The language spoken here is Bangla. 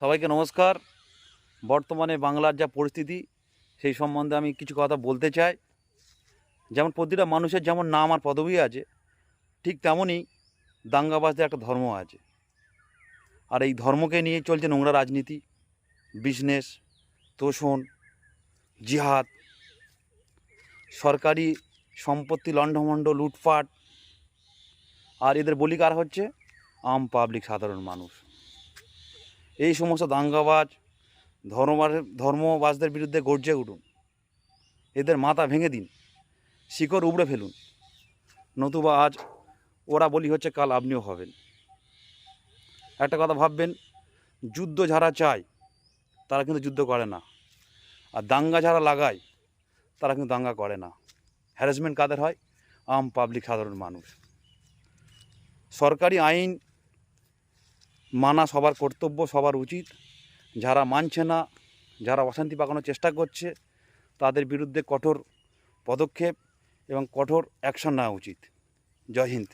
সবাইকে নমস্কার। বর্তমানে বাংলার যা পরিস্থিতি সেই সম্বন্ধে আমি কিছু কথা বলতে চাই। যেমন প্রতিটা মানুষের যেমন নাম আর পদবি আছে, ঠিক তেমনই দাঙ্গাবাজদের একটা ধর্ম আছে। আর এই ধর্মকে নিয়ে চলছে নোংরা রাজনীতি, বিজনেস, তোষণ, জিহাদ, সরকারি সম্পত্তি লণ্ডভণ্ড, লুটপাট। আর এদের বলি কারা হচ্ছে? আম পাবলিক, সাধারণ মানুষ। এই সমস্ত দাঙ্গাবাজ ধর্মবাজদের বিরুদ্ধে গর্জে উঠুন, এদের মাথা ভেঙে দিন, শিকড় উপড়ে ফেলুন, নতুবা আজ ওরা বলি হচ্ছে, কাল আপনিও হবেন। একটা কথা ভাববেন, যুদ্ধ যারা চায় তারা কিন্তু যুদ্ধ করে না, আর দাঙ্গা যারা লাগায় তারা কিন্তু দাঙ্গা করে না। হ্যারাসমেন্ট কাদের হয়? আম পাবলিক, সাধারণ মানুষ। সরকারি আইন মানা সবার কর্তব্য, সবার উচিত। যারা মানছে না, যারা অশান্তি পাকানোর চেষ্টা করছে, তাদের বিরুদ্ধে কঠোর পদক্ষেপ এবং কঠোর অ্যাকশন নেওয়া উচিত। জয় হিন্দ।